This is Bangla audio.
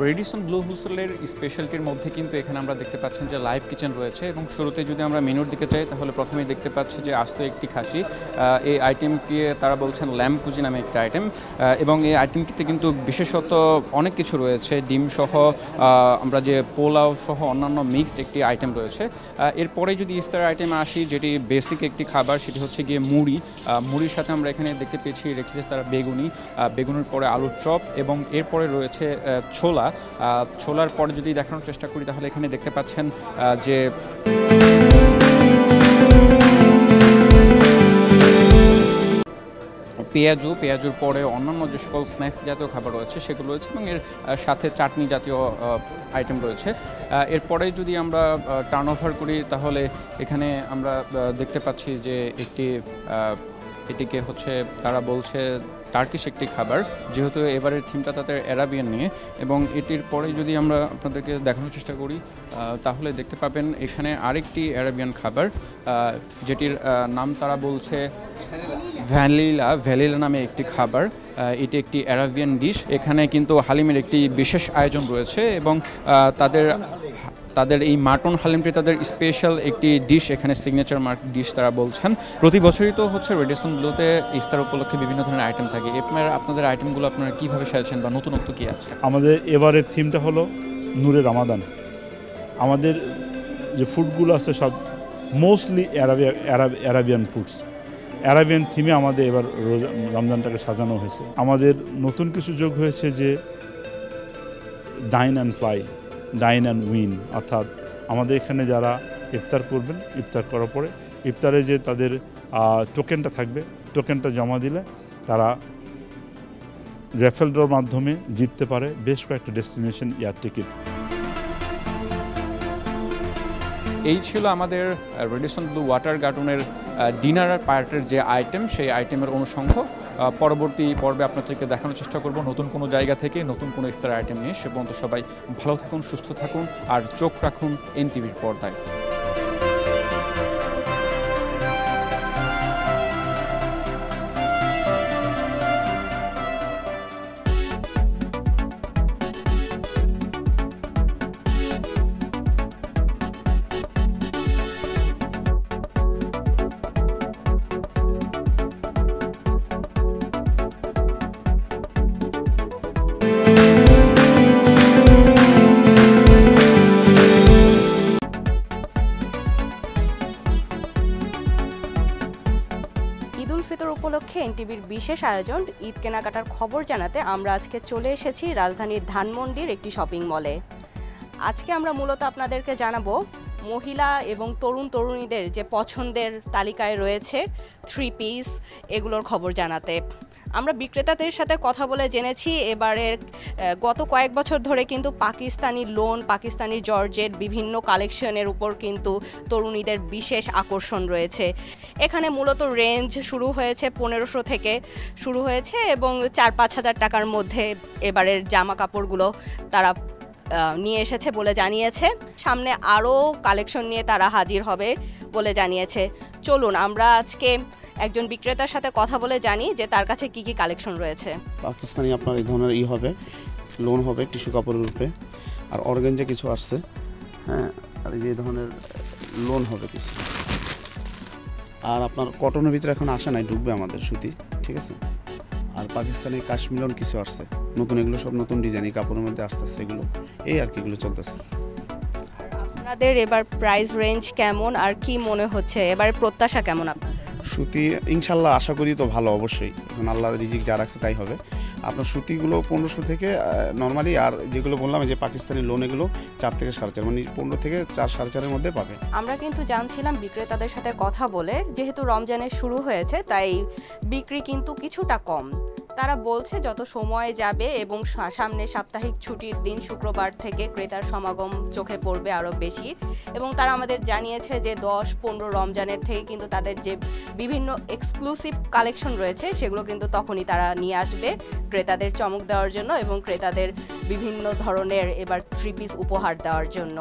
রেডিসন ব্লু হুসেলের স্পেশালিটির মধ্যে কিন্তু এখানে আমরা দেখতে পাচ্ছেন যে লাইভ কিচেন রয়েছে এবং শুরুতে যদি আমরা মেনুর দিকে যাই তাহলে প্রথমেই দেখতে পাচ্ছি যে আস্ত একটি খাসি। এই আইটেমটি তারা বলছেন ল্যাম্ব কুজি নামে একটা আইটেম এবং এই আইটেমটিতে কিন্তু বিশেষত অনেক কিছু রয়েছে, ডিম সহ আমরা যে পোলাও সহ অন্যান্য মিক্সড একটি আইটেম রয়েছে। এরপরে যদি ইফতার আইটেমে আসি, যেটি বেসিক একটি খাবার, সেটি হচ্ছে গিয়ে মুড়ির সাথে আমরা এখানে দেখতে পেয়েছি রেখেছে তারা বেগুনের পরে আলুর চপ এবং এরপরে রয়েছে ছোলার পরে যদি দেখানোর চেষ্টা করি তাহলে এখানে দেখতে পাচ্ছেন যে পেঁয়াজুর পরে অন্যান্য যে সকল স্ন্যাক্স জাতীয় খাবার রয়েছে সেগুলো রয়েছে এবং এর সাথে চাটনি জাতীয় আইটেম রয়েছে। এরপরে যদি আমরা টার্ন ওভার করি তাহলে এখানে আমরা দেখতে পাচ্ছি যে এটিকে হচ্ছে তারা বলছে টার্কিশ একটি খাবার, যেহেতু এবারের থিমটা তাদের অ্যারাবিয়ান নিয়ে। এবং এটির পরে যদি আমরা আপনাদেরকে দেখানোর চেষ্টা করি তাহলে দেখতে পাবেন এখানে আরেকটি অ্যারাবিয়ান খাবার, যেটির নাম তারা বলছে ভ্যালিলা নামে একটি খাবার। এটি একটি অ্যারাবিয়ান ডিশ। এখানে কিন্তু হালিমের একটি বিশেষ আয়োজন রয়েছে এবং তাদের এই মাটন হালিমটি তাদের স্পেশাল একটি ডিশ, এখানে সিগনেচার ডিশ তারা বলছেন। প্রতি বছরই তো হচ্ছে রেডিসন ব্লুতে ইফতার উপলক্ষে বিভিন্ন ধরনের আইটেম থাকে। আপনাদের আইটেমগুলো আপনারা কীভাবে সাজাচ্ছেন বা নতুনত্ব কী আছে? আমাদের এবারের থিমটা হলো নূরে রমাদান। আমাদের যে ফুডগুলো আছে সব মোস্টলি অ্যারাবিয়ান ফুডস। অ্যারাবিয়ান থিমে আমাদের এবার রমজানটাকে সাজানো হয়েছে। আমাদের নতুন কিছু যোগ হয়েছে যে ডাইন অ্যান্ড উইন, অর্থাৎ আমাদের এখানে যারা ইফতার করবেন, ইফতার করার পরে ইফতারে যে তাদের টোকেনটা থাকবে, টোকেনটা জমা দিলে তারা রেফেল ড্রর মাধ্যমে জিততে পারে বেশ কয়েকটা ডেস্টিনেশন এয়ার টিকিট। এই ছিল আমাদের রেডিসন ব্লু ওয়াটার গার্ডেনের ডিনার পার্টের যে আইটেম, সেই আইটেমের অনুষঙ্গ। পরবর্তী পর্বে আপনাদেরকে দেখানোর চেষ্টা করব নতুন কোনো জায়গা থেকে নতুন কোনো ইফতার আইটেম নিয়ে। সে পর্যন্ত সবাই ভালো থাকুন, সুস্থ থাকুন আর চোখ রাখুন এনটিভির পর্দায়। উপলক্ষে এনটিভির বিশেষ আয়োজন ঈদ কেনাকাটার খবর জানাতে আমরা আজকে চলে এসেছি রাজধানীর ধানমন্ডির একটি শপিং মলে। আজকে আমরা মূলত আপনাদেরকে জানাবো মহিলা এবং তরুণীদের যে পছন্দের তালিকায় রয়েছে 3 পিস, এগুলোর খবর জানাতে। আমরা বিক্রেতাদের সাথে কথা বলে জেনেছি এবারের গত কয়েক বছর ধরে কিন্তু পাকিস্তানি জর্জেট বিভিন্ন কালেকশনের উপর কিন্তু তরুণীদের বিশেষ আকর্ষণ রয়েছে। এখানে মূলত রেঞ্জ শুরু হয়েছে 1500 থেকে শুরু হয়েছে এবং 4-5 হাজার টাকার মধ্যে এবারের জামা কাপড়গুলো তারা নিয়ে এসেছে বলে জানিয়েছে। সামনে আরও কালেকশন নিয়ে তারা হাজির হবে বলে জানিয়েছে। চলুন আমরা আজকে একজন বিক্রেতার সাথে কথা বলে জানি যে তার কাছে কি কি কালেকশন রয়েছে। পাকিস্তানি আপনার এই ধরনের হবে, লোন হবে টিস্যু কাপড়ের উপরে, আর অর্গানজা কিছু আসছে, হ্যাঁ, আর এই ধরনের লোন হবে কিছু। আর আপনার কটনের ভিতরে এখন আসে নাই, ঢুকবে আমাদের সুতি, ঠিক আছে। আর পাকিস্তানি কাশ্মীরন কিছু আসছে নতুন, এগুলো সব নতুন ডিজাইন এই কাপড়ের মধ্যে আসতেছে, এগুলো এই আর কি, এগুলো চলতেছে। আপনাদের এবার প্রাইস রেঞ্জ কেমন আর কি মনে হচ্ছে, এবার প্রত্যাশা কেমন আপনার? সুতি ইনশাল্লাহ আশা করি তো ভালো, অবশ্যই, এখন আল্লাহ রিজিক যা রাখছে তাই হবে। আপনার সুতিগুলো 1500 থেকে নর্মালি, আর যেগুলো বললাম যে পাকিস্তানি লোন, এগুলো 4 থেকে 4.5, মানে 15 থেকে 4-4.5 মধ্যে পাবে। আমরা কিন্তু জানছিলাম বিক্রেতাদের সাথে কথা বলে, যেহেতু রমজানের শুরু হয়েছে তাই বিক্রি কিন্তু কিছুটা কম। তারা বলছে যত সময় যাবে এবং সামনে সাপ্তাহিক ছুটির দিন শুক্রবার থেকে ক্রেতার সমাগম চোখে পড়বে আরও বেশি। এবং তারা আমাদের জানিয়েছে যে 10-15 রমজানের থেকে কিন্তু তাদের যে বিভিন্ন এক্সক্লুসিভ কালেকশন রয়েছে সেগুলো কিন্তু তখনই তারা নিয়ে আসবে ক্রেতাদের চমক দেওয়ার জন্য এবং ক্রেতাদের বিভিন্ন ধরনের এবার 3 পিস উপহার দেওয়ার জন্য।